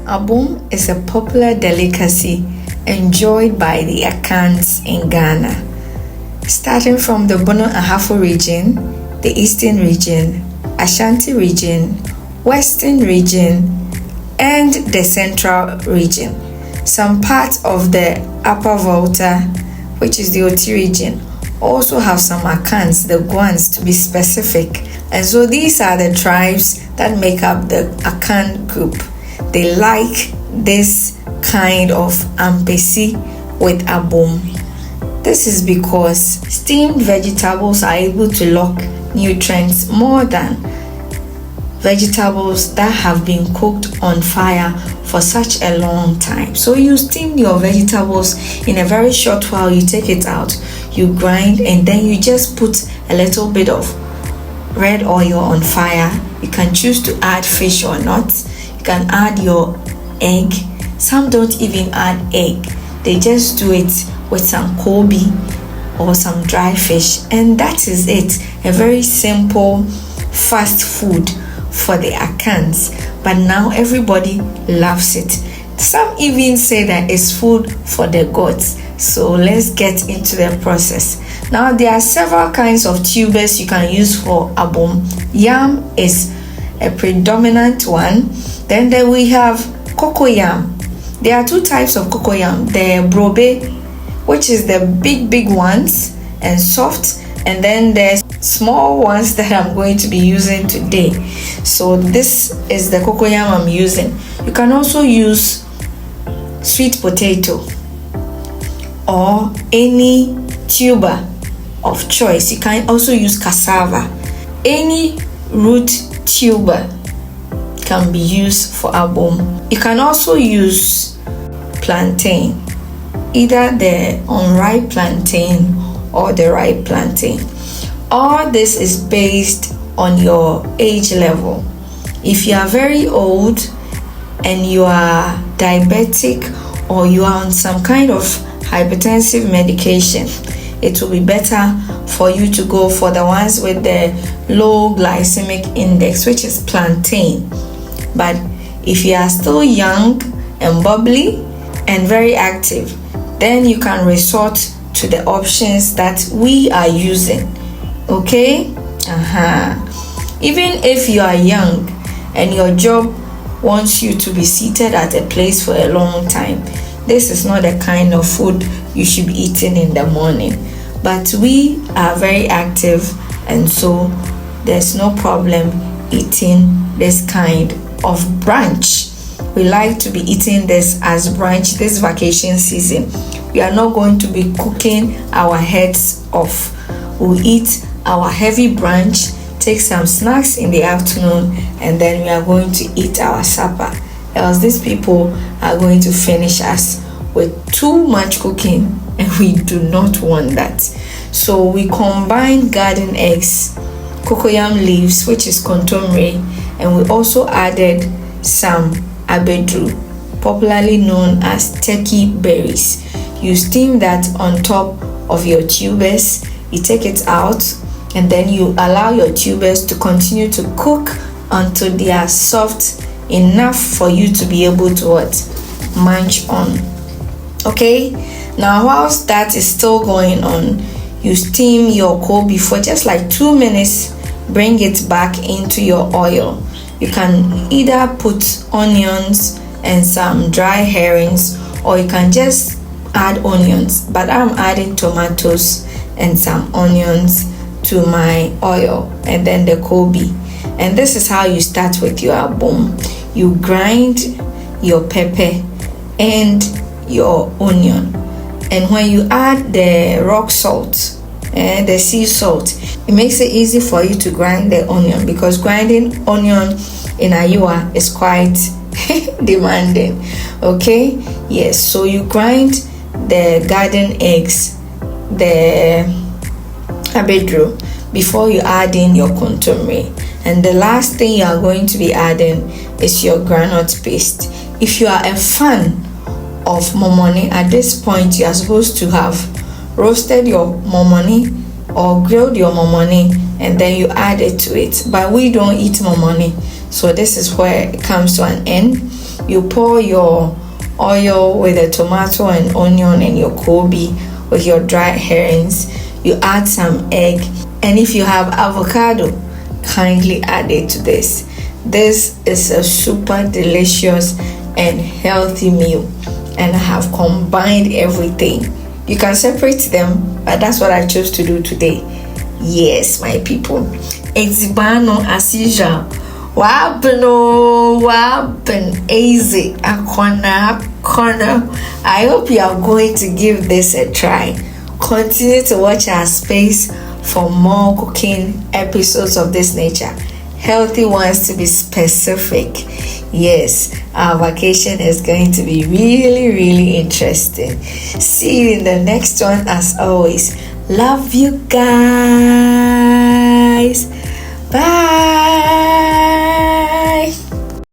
Abom is a popular delicacy enjoyed by the Akans in Ghana. Starting from the Bono Ahafo region, the Eastern region, Ashanti region, Western region, and the Central region. Some parts of the Upper Volta, which is the Oti region, also have some akans, the Guans to be specific. And so these are the tribes that make up the Akan group. They like this kind of ampesi with abom. This is because steamed vegetables are able to lock nutrients more than vegetables that have been cooked on fire for such a long time. So you steam your vegetables in a very short while, you take it out, you grind, and then you just put a little bit of red oil on fire. You can choose to add fish or not. You can add your egg. Some don't even add egg. They just do it with some kobe or some dry fish, and that is it. A very simple fast food for the akans, but now everybody loves it. Some even say that it's food for the gods. So let's get into the process. Now there are several kinds of tubers you can use for abom. Yam is a predominant one. Then we have cocoyam. There are two types of cocoyam. The brobe, which is the big ones and soft, and then there's small ones that I'm going to be using today. So this is the cocoyam I'm using. You can also use sweet potato or any tuber of choice. You can also use cassava. Any root tuber can be used for abom. You can also use plantain, either the unripe plantain or the ripe plantain. All this is based on your age level. If you are very old and you are diabetic or you are on some kind of hypertensive medication, it will be better for you to go for the ones with the low glycemic index, which is plantain. But if you are still young and bubbly and very active, then you can resort to the options that we are using. Okay? Even if you are young and your job wants you to be seated at a place for a long time, this is not the kind of food you should be eating in the morning. But we are very active, and so there's no problem eating this kind of brunch. We like to be eating this as brunch this vacation season. We are not going to be cooking our heads off. We'll eat our heavy brunch, take some snacks in the afternoon, and then we are going to eat our supper. Else these people are going to finish us with too much cooking, and we do not want that. So we combine garden eggs, cocoyam leaves, which is kontomire, and we also added some abedru, popularly known as turkey berries. You steam that on top of your tubers. You take it out, and then you allow your tubers to continue to cook until they are soft enough for you to be able to munch on. Okay, now whilst that is still going on, you steam your kobe for just like 2 minutes. Bring it back into your oil. You can either put onions and some dry herrings, or you can just add onions, but I'm adding tomatoes and some onions to my oil, and then the kobe. And this is how you start with your abom. You grind your pepper and your onion, and when you add the rock salt and the sea salt, it makes it easy for you to grind the onion, because grinding onion in Ayua is quite demanding. Okay, yes, so you grind the garden eggs, the abedru, before you add in your kontomire. And the last thing you are going to be adding is your groundnut paste. If you are a fan of momoni, at this point you are supposed to have roasted your momoni or grilled your momoni, and then you add it to it. But we don't eat momoni, so this is where it comes to an end. You pour your oil with the tomato and onion and your kobe with your dried herrings. You add some egg, and if you have avocado, kindly add it to this. This is a super delicious and healthy meal, and I have combined everything. You can separate them, but that's what I chose to do today. Yes, my people. It's bano as usual. What happened? Easy. A corner. I hope you are going to give this a try. Continue to watch our space for more cooking episodes of this nature. Healthy ones, to be specific. Yes, our vacation is going to be really, really interesting. See you in the next one as always. Love you guys. Bye.